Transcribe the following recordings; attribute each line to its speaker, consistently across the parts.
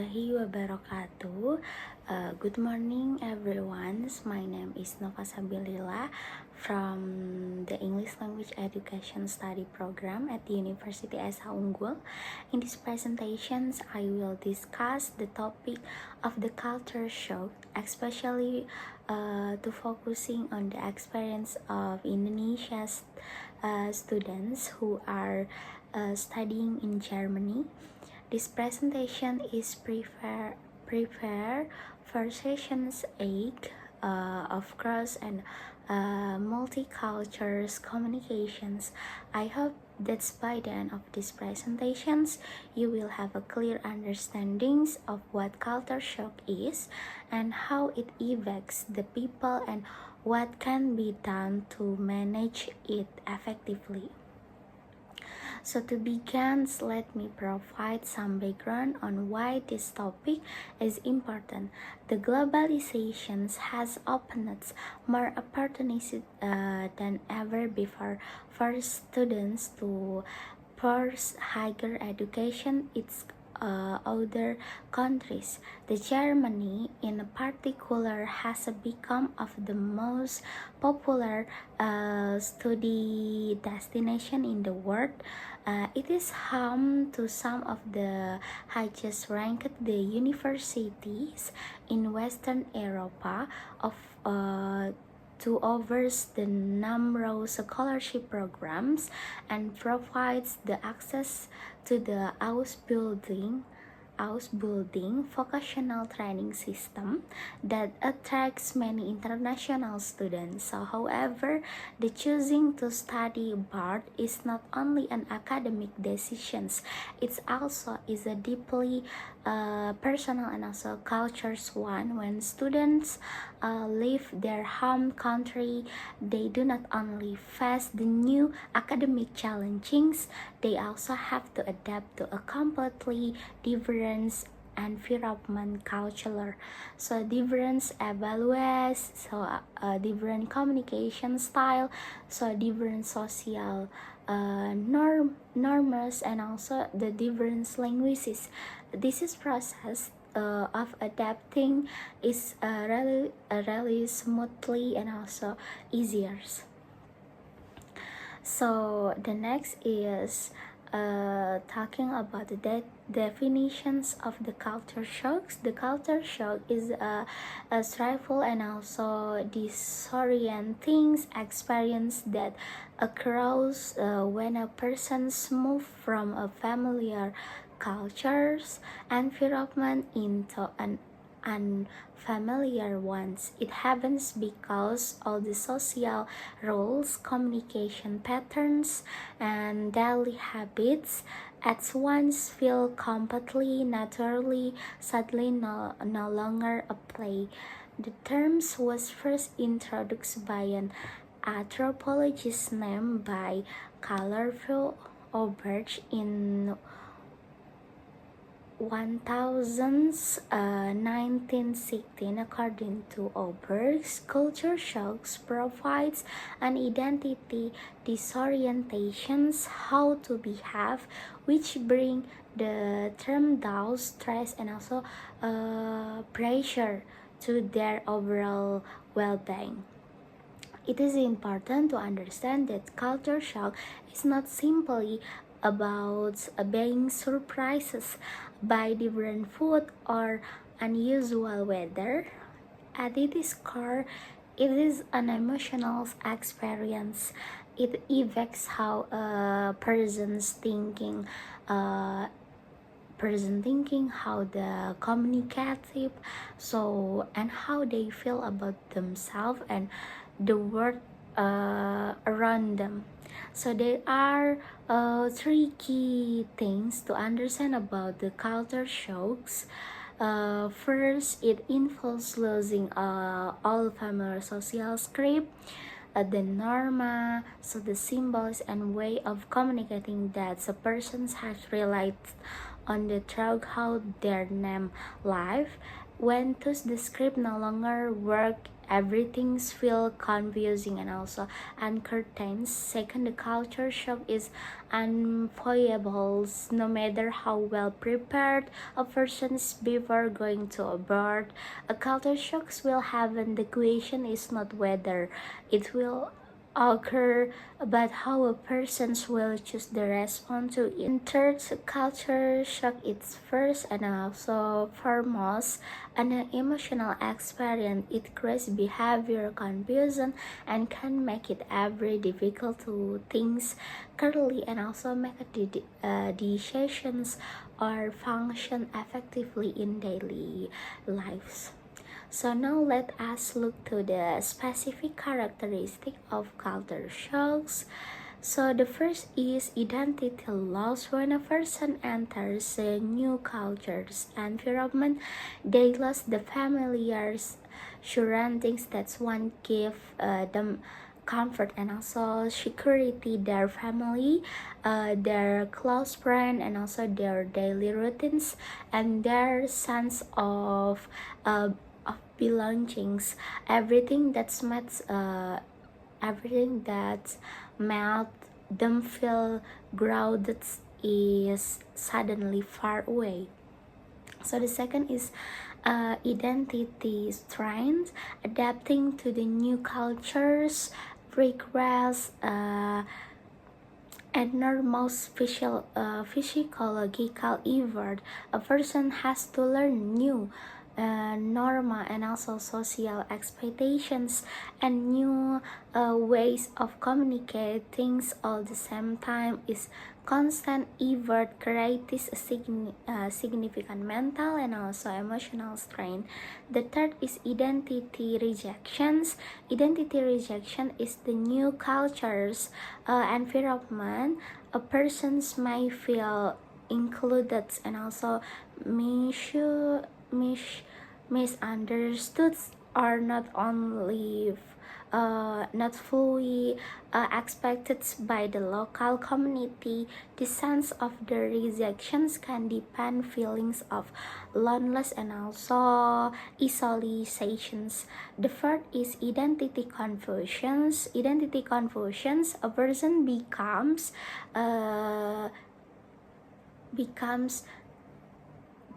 Speaker 1: warahmatullahi wabarakatuh. Good morning everyone. My name is Nova Sabilillah from the English Language Education Study Program at the University Esa Unggul. In these presentations, I will discuss the topic of the culture shock, especially to focusing on the experience of Indonesia's students who are studying in Germany. This presentation is prepared for sessions 8 of cross and multicultural communications. I hope that by the end of these presentations, you will have a clear understanding of what culture shock is and how it affects the people and what can be done to manage it effectively. So to begin, let me provide some background on why this topic is important. The globalization has opened more opportunities than ever before for students to pursue higher education. It's other countries. The Germany in particular has become of the most popular study destination in the world. It is home to some of the highest ranked the universities in Western Europe of to offers the numerous scholarship programs and provides the access to the Ausbildung vocational training system that attracts many international students. So, however, the choosing to study abroad is not only an academic decision; it also is a deeply personal and also cultures one. When students leave their home country, they do not only face the new academic challenges, they also have to adapt to a completely different environment culture. So different evaluations, different communication style, so different social norms, and also the different languages. This is process of adapting is really smoothly and also easier. So the next is talking about the definitions of the culture shocks. The culture shock is a stressful and also disorienting experience that occurs when a person's move from a familiar culture's environment into an unfamiliar ones. It happens because all the social roles, communication patterns, and daily habits at once feel completely naturally, suddenly no longer apply. The term was first introduced by an anthropologist named by Colorful Oberge in 1916. According to Oberg, culture shocks provides an identity disorientations, how to behave, which bring the term down stress and also pressure to their overall well-being. It is important to understand that culture shock is not simply about being surprises by different food or unusual weather. At its core, it is an emotional experience. It affects how a person's thinking, how the communicative, so and how they feel about themselves and the world around them. So there are three key things to understand about the culture shocks. First, it involves losing all familiar social script, the norma, so the symbols and way of communicating that the persons has relied on the throughout their name life. When thus the script no longer work everything's feel confusing and also uncertain. Second, the culture shock is unavoidable no matter how well prepared a person is before going to abroad. A culture shock will happen. The question is not whether it will occur, but how a person will choose to respond to it. And third, culture shock is first and also foremost an emotional experience. It creates behavior confusion and can make it very difficult to think clearly and also make decisions or function effectively in daily lives. So now let us look to the specific characteristic of culture shocks. So the first is identity loss. When a person enters a new culture's environment, they lose the familiar surroundings that one give them comfort and also security, their family, their close friend, and also their daily routines and their sense of belongings. Everything that made them feel grounded is suddenly far away. So the second is identity strength. Adapting to the new cultures requires enormous physiological effort. A person has to learn new norma and also social expectations and new ways of communicating all the same time. Is constant effort creates a significant mental and also emotional strain. The third is identity rejections. Identity rejection is the new culture's environment. A persons may feel included and also misunderstood or not fully expected by the local community. The sense of the rejections can deepen feelings of loneliness and also isolations. The fourth is identity confusions. Identity confusions, a person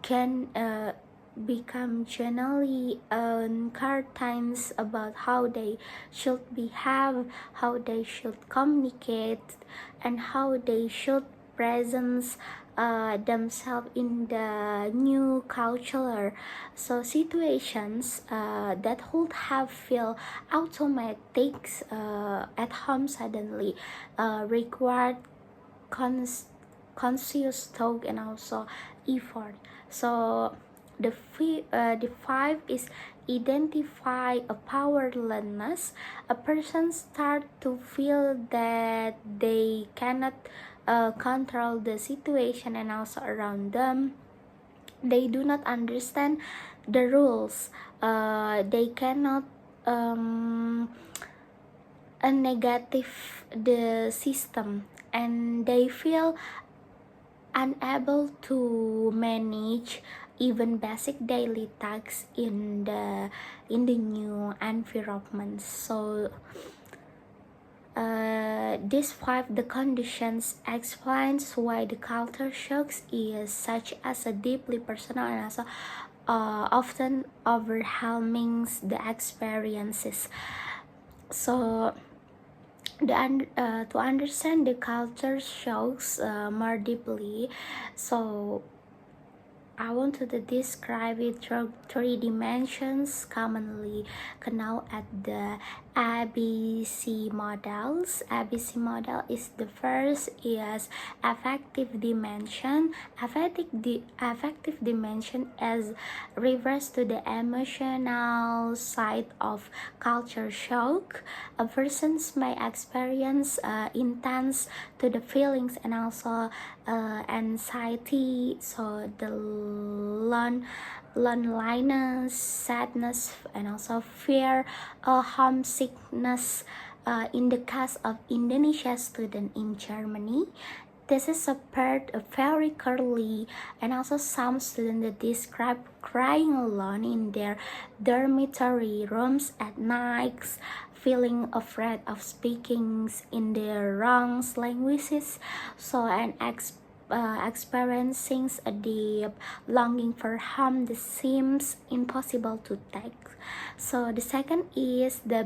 Speaker 1: can become generally uncertain about how they should behave, how they should communicate, and how they should present themselves in the new culture. So situations that would have feel automatic at home suddenly required conscious thought and also effort. So the five is identify a powerlessness. A person start to feel that they cannot control the situation and also around them. They do not understand the rules. They cannot a negative the system, and they feel unable to manage even basic daily tasks in the new environment. So these five the conditions explains why the culture shocks is such as a deeply personal and also often overwhelming the experiences. So to understand the culture shocks more deeply, so I want to describe it through three dimensions commonly known as the ABC models. ABC model is the first is affective dimension. Affective dimension is refers to the emotional side of culture shock. A person may experience intense to the feelings and also anxiety, so the loneliness, sadness, and also fear, homesickness. In the case of Indonesia student in Germany, This is a part very clearly, and also some students that describe crying alone in their dormitory rooms at nights, feeling afraid of speaking in their wrong languages, so experiencing a deep longing for home that seems impossible to take. So the second is the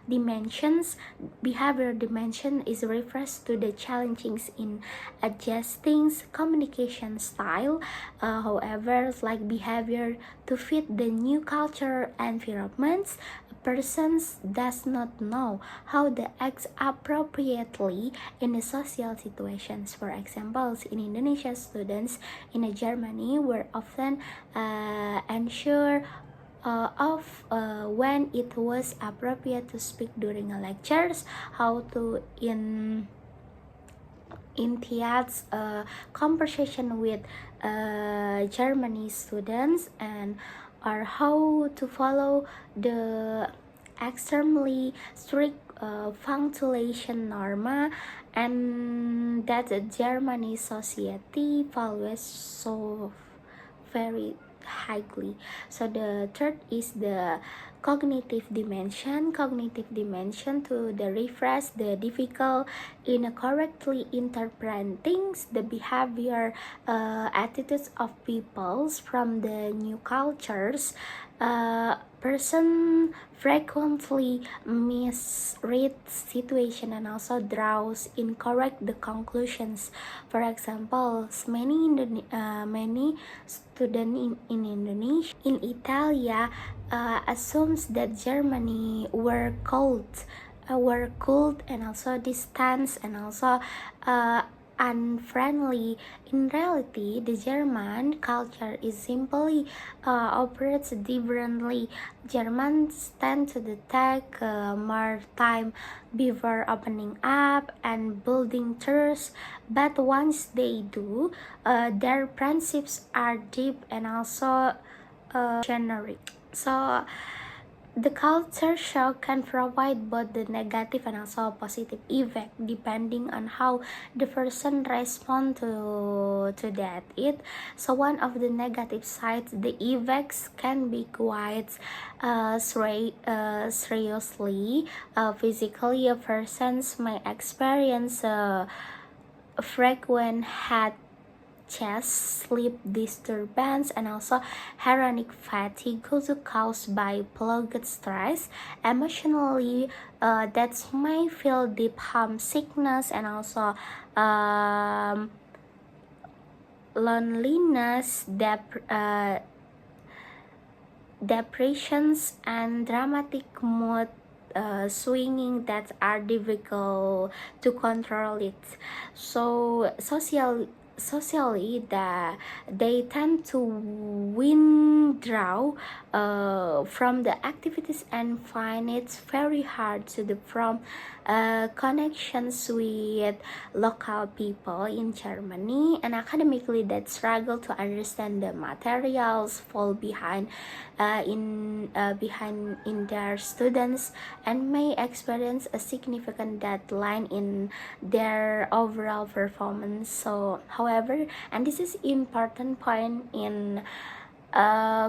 Speaker 1: dimensions. Behavior dimension is refers to the challenges in adjusting communication style. However, like behavior to fit the new culture environments, a person does not know how to act appropriately in the social situations. For example, in Indonesia, students in Germany were often unsure of when it was appropriate to speak during a lectures, how to initiate a conversation with Germany students, and or how to follow the extremely strict punctuation norma, and that the Germany society values so very highly. So the third is the cognitive dimension. Cognitive dimension to the refresh the difficult in correctly interpreting the behavior attitudes of peoples from the new cultures. Person frequently misread situation and also draws incorrect the conclusions. For example, many students in Indonesia, in Italia, assumes that Germany were cold and also distant and also unfriendly. In reality, the German culture is simply operates differently. Germans tend to take more time before opening up and building trust, but once they do, their friendships are deep and also generic. So the culture shock can provide both the negative and also positive effect depending on how the person respond to that it. So one of the negative sides, the effects can be quite seriously. Physically, a persons may experience frequent head chest, sleep disturbance, and also chronic fatigue caused by plugged stress. Emotionally, that may feel deep homesickness and also loneliness, depressions, and dramatic mood swinging that are difficult to control it. So socially they tend to withdraw from the activities and find it very hard to form connections with local people in Germany, and academically that struggle to understand the materials fall behind in their students and may experience a significant deadline in their overall performance. So however, and this is important point in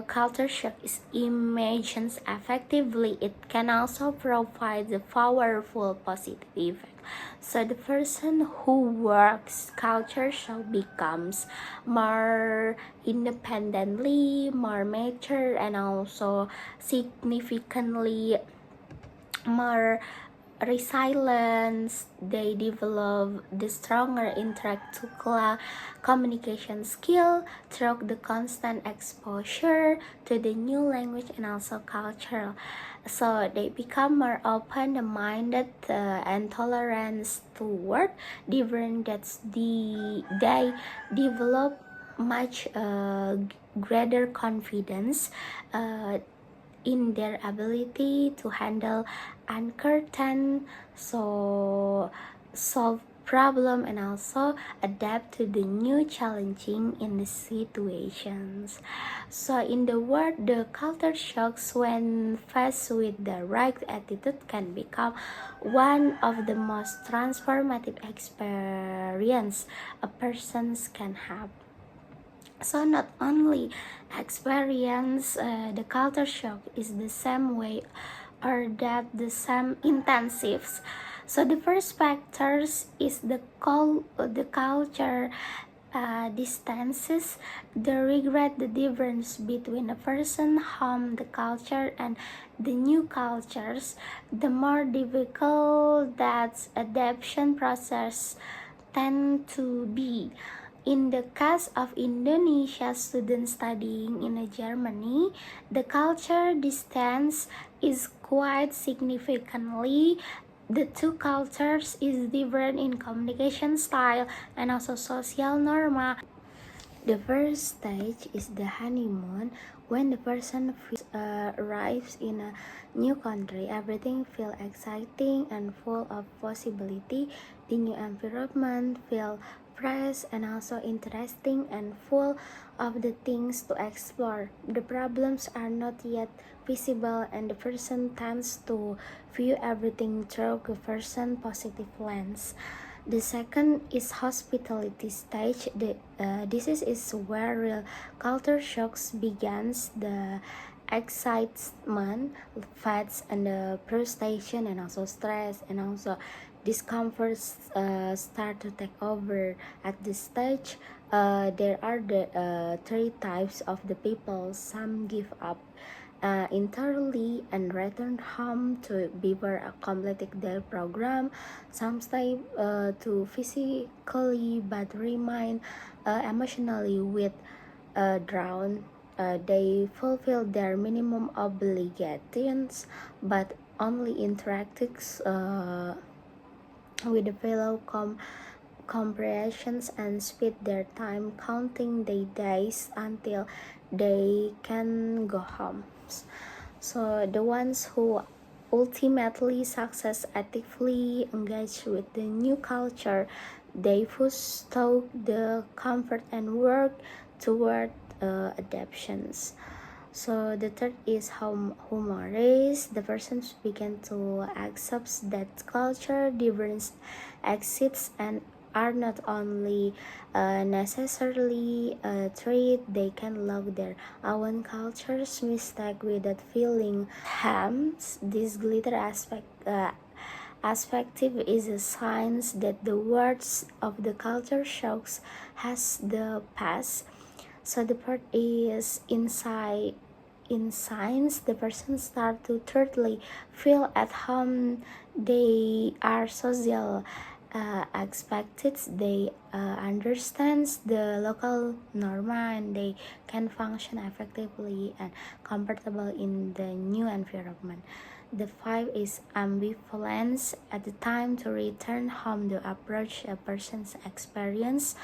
Speaker 1: culture shock is emergence effectively, it can also provide a powerful positive effect. So the person who works culture shock becomes more independently, more mature, and also significantly more resilience. They develop the stronger interactual communication skill through the constant exposure to the new language and also culture. So they become more open-minded and tolerant toward different they develop much greater confidence in their ability to handle uncertain so solve problem and also adapt to the new challenging in the situations. So in the word, the culture shocks when faced with the right attitude can become one of the most transformative experience a person can have. So not only experience the culture shock is the same way or that the same intensives. So the first factors is the culture distances, the regret, the difference between a person home, the culture and the new cultures, the more difficult that adaptation process tend to be. In the case of Indonesia students studying in Germany, the culture distance is quite significantly. The two cultures is different in communication style and also social norma. The first stage is the honeymoon. When the person arrives in a new country, everything feels exciting and full of possibility. The new environment feels fresh and also interesting and full of the things to explore. The problems are not yet visible and the person tends to view everything through a person positive lens. The second is hospitality stage. This is where real culture shocks begins. The excitement, fats, and the frustration, and also stress, and also discomforts start to take over. At this stage, there are the three types of the people. Some give up entirely and return home to before completing their program. Some stay to physically but remain emotionally withdrawn. They fulfill their minimum obligations but only interacts with the fellow comprehensions and spend their time counting their days until they can go home. So the ones who ultimately success actively engage with the new culture, they foster the comfort and work toward adaptations. So the third is humorous. The persons begin to accept that culture difference exists and are not only necessarily a trait, they can love their own culture's mistake without feeling harmed. This glitter aspective is a sign that the words of the culture shocks has the past. So the part is in science, the person start to thirdly feel at home. They are social expected. They understands the local norma and they can function effectively and comfortable in the new environment. The five is ambivalence. At the time to return home, to approach a person's experience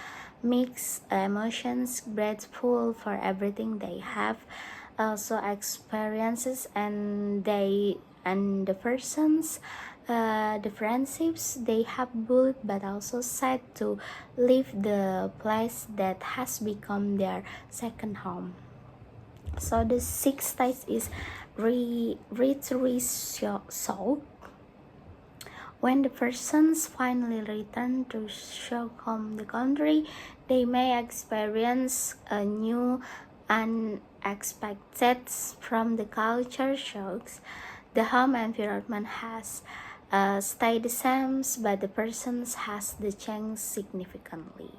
Speaker 1: mixed emotions, grateful for everything they have, also experiences, and the persons, the friendships they have built, but also sad to leave the place that has become their second home. So the sixth stage is retrieval. When the persons finally return to show home the country, they may experience a new unexpected from the culture shocks. The home environment has stayed the same, but the persons has the changed significantly.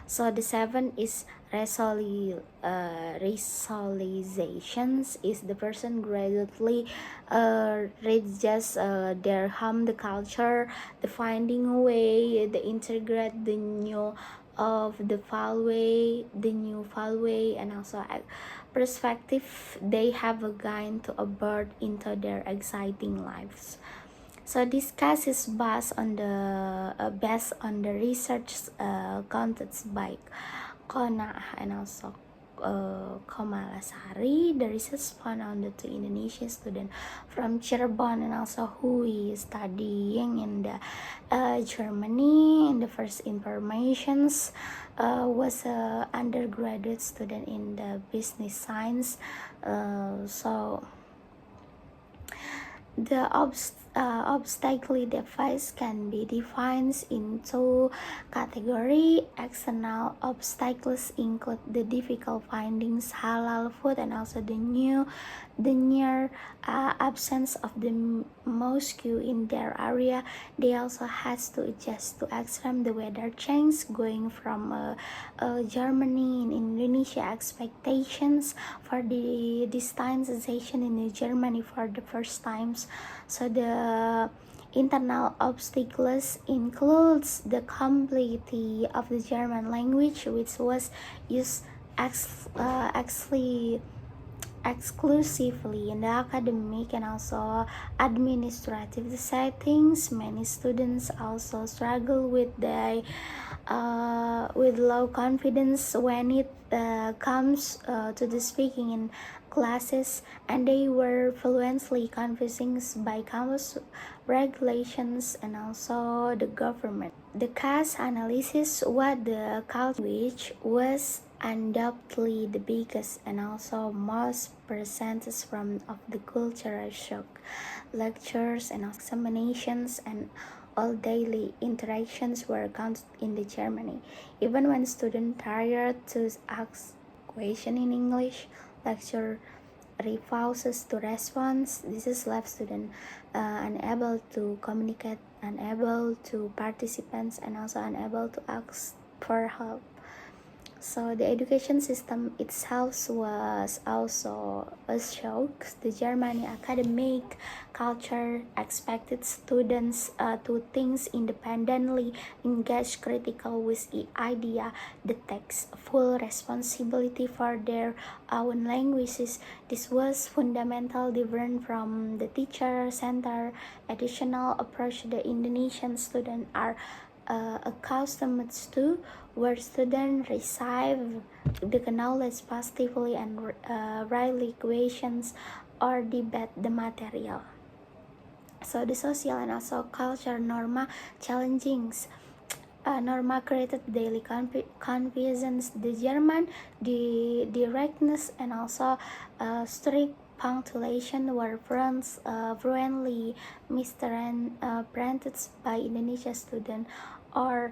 Speaker 1: So the seven is resolizations is the person gradually readjusts their home, the culture, the finding a way, the integrate the new of the new fallway, and also perspective they have a gain to abort into their exciting lives. So this case is based on the research conducted by Kona and also Komalasari. The research found out that the Indonesian student from Cirebon and also who is studying in the Germany. And the first informations was a undergraduate student in the business science. So the obstacle device can be defined into category. External obstacles include the difficult findings halal food and also the near absence of the mosque in their area. They also has to adjust to extreme the weather change going from Germany and Indonesia. Expectations for the distancing in Germany for the first times. So the internal obstacles includes the complexity of the German language, which was used exclusively in the academic and also administrative settings. Many students also struggle with low confidence when it comes to the speaking in classes, and they were fluently confused by campus regulations and also the government. The case analysis what the culture which was undoubtedly the biggest and also most percentage from of the cultural shock. Lectures and examinations and all daily interactions were counted in the Germany. Even when students tried to ask question in English, lecture refuses to respond. This is left student unable to communicate, unable to participate, and also unable to ask for help. So the education system itself was also a shock. The German academic culture expected students to think independently, engage critical with the idea, the takes full responsibility for their own languages. This was fundamental different from the teacher-centered additional approach the Indonesian students are accustomed to, where students receive the knowledge positively and rarely questions or debate the material. So the social and also culture norma challengings. Norma created daily confusions. The German, the directness and also strict punctuation were frequently misinterpreted by Indonesia students, or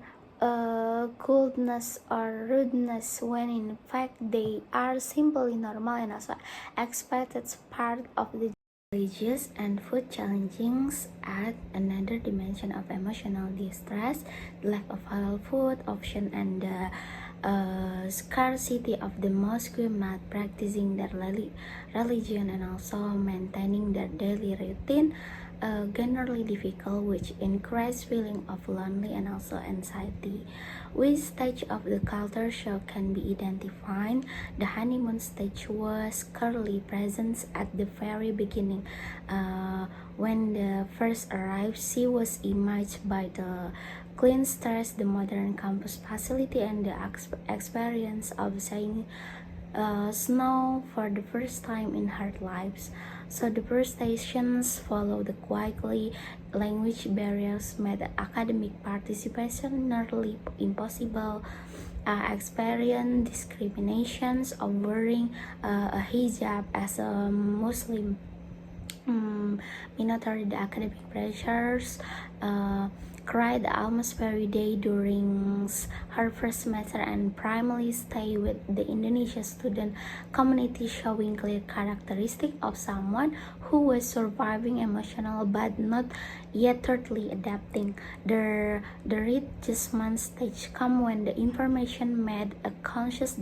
Speaker 1: coldness or rudeness, when in fact they are simply normal and also expected part of the religious and food challenges add another dimension of emotional distress. The lack of halal food option and the scarcity of the mosque not practicing their religion and also maintaining their daily routine generally difficult, which increase feeling of lonely and also anxiety. Which stage of the culture shock can be identified? The honeymoon stage was clearly present at the very beginning. When the first arrived, she was imaged by the clean stairs, the modern campus facility, and the experience of seeing snow for the first time in her lives. So the first stations follow the quietly language barriers made academic participation nearly impossible. Experience discriminations of wearing a hijab as a Muslim minority, the academic pressures cried almost every day during her first semester and primarily stay with the Indonesia student community, showing clear characteristic of someone who was surviving emotional but not yet totally adapting. The readjustment stage come when the information made a conscious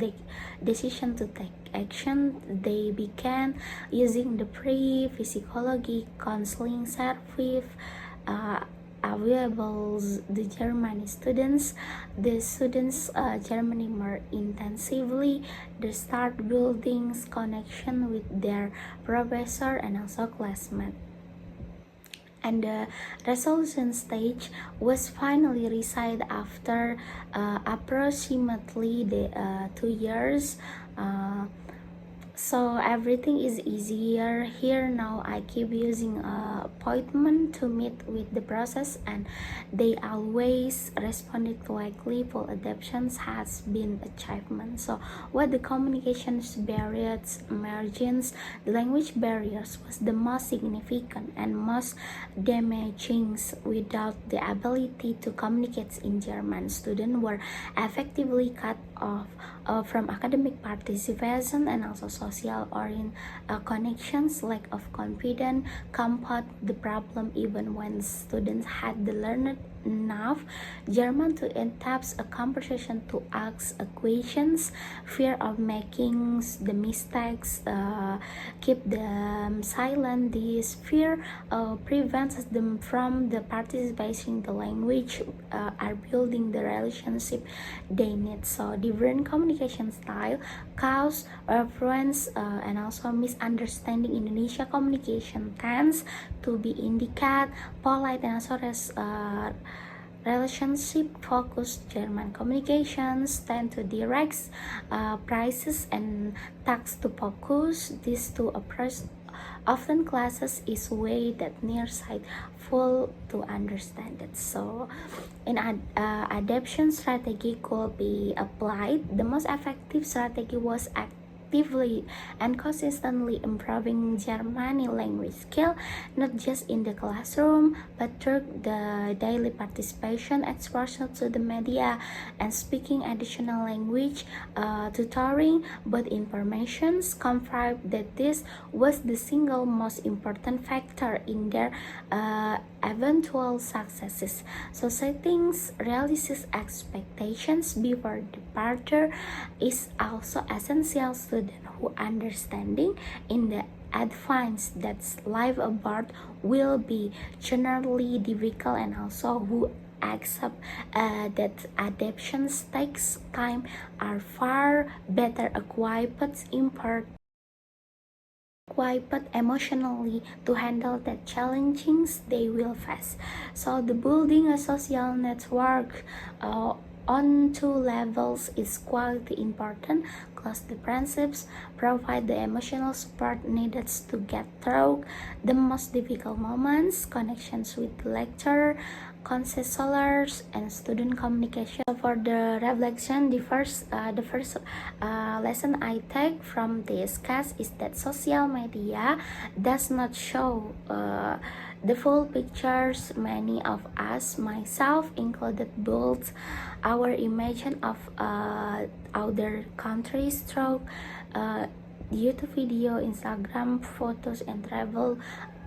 Speaker 1: decision to take action. They began using the pre-physiology counseling service available the German students. The students Germany more intensively. They start building connection with their professor and also classmates. and the resolution stage was finally reached after approximately 2 years. So everything is easier here now. I keep using appointment to meet with the process, and they always responded quickly. Full adaptations has been achievement. So what the communications barriers emergence, the language barriers was the most significant and most damaging. Without the ability to communicate in German, students were effectively cut off from academic participation and also social connections. Lack of confidence compounded the problem even when students had learned enough German to adapt a conversation to ask questions. Fear of making the mistakes keep them silent. This fear prevents them from the participation in the language are building the relationship they need. So different communication style cause reference and also misunderstanding. Indonesia communication tends to be indicate polite and also relationship focused. German communications tend to direct prices and tax to focus. These two approaches often classes is way that nearsight full to understand it. So an adaptation strategy could be applied. The most effective strategy was actively and consistently improving German language skill, not just in the classroom but through the daily participation, exposure to the media, and speaking additional language tutoring. But informations confirmed that this was the single most important factor in their eventual successes. So setting realistic expectations before departure is also essential. Students who understanding in the advance that life abroad will be generally difficult, and also who accept that adaptations takes time are far better equipped emotionally to handle the challenges they will face. So the building a social network on two levels is quite important. Close the friendships, provide the emotional support needed to get through the most difficult moments, connections with the lecturer, counselors, and student communication. So for the reflection, the first lesson I take from this case is that social media does not show the full pictures. Many of us, myself included, built our image of other countries through YouTube video, Instagram photos, and travel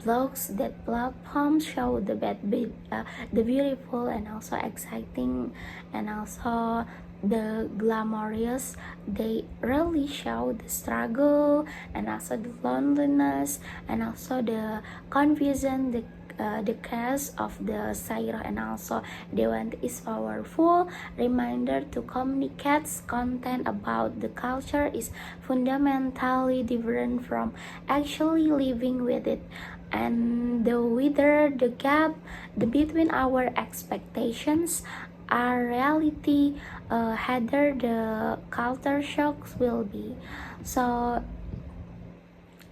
Speaker 1: blogs. That platforms show the the beautiful and also exciting and also the glamorous. They really show the struggle and also the loneliness and also the confusion. The case of the Saira and also Dewan is powerful reminder to communicate content about the culture is fundamentally different from actually living with it. And the whether the gap between our expectations our reality, harder the culture shocks will be. So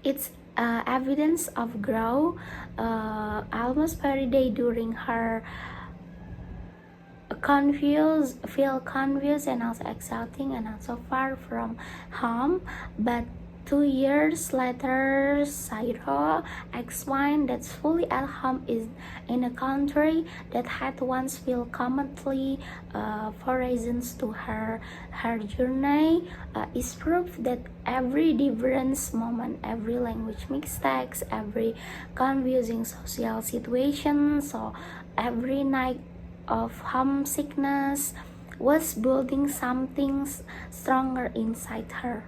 Speaker 1: it's evidence of growth almost every day during her feel confused and also exciting and also far from home. But 2 years later, Sairo explained that fully at home is in a country that had once felt commonly for reasons to her journey is proof that every difference moment, every language mistakes, every confusing social situation, so every night of homesickness was building something stronger inside her.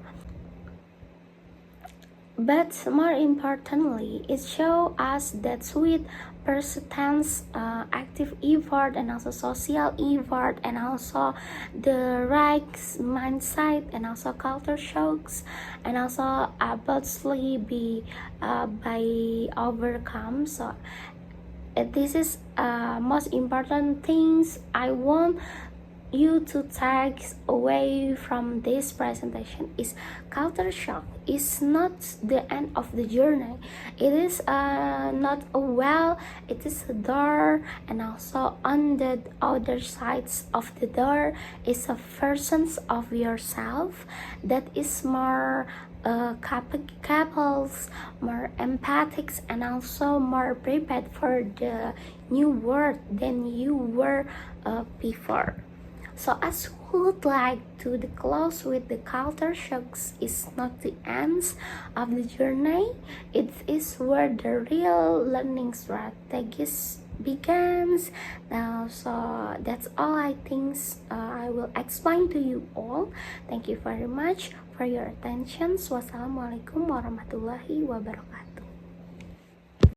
Speaker 1: But more importantly, it shows us that with persistence, active effort, and also social effort, and also the right mindset, and also culture shocks, and also absolutely be by overcome. So this is most important things I want you to take away from this presentation is culture shock is not the end of the journey. It is not a well, it is a door, and also on the other sides of the door is a versions of yourself that is more capable, more empathic, and also more prepared for the new world than you were before. So as would like to the close with the culture shocks is not the end of the journey. It is where the real learning strategies begins. Now, so that's all I think I will explain to you all. Thank you very much for your attention. Wassalamualaikum warahmatullahi wabarakatuh.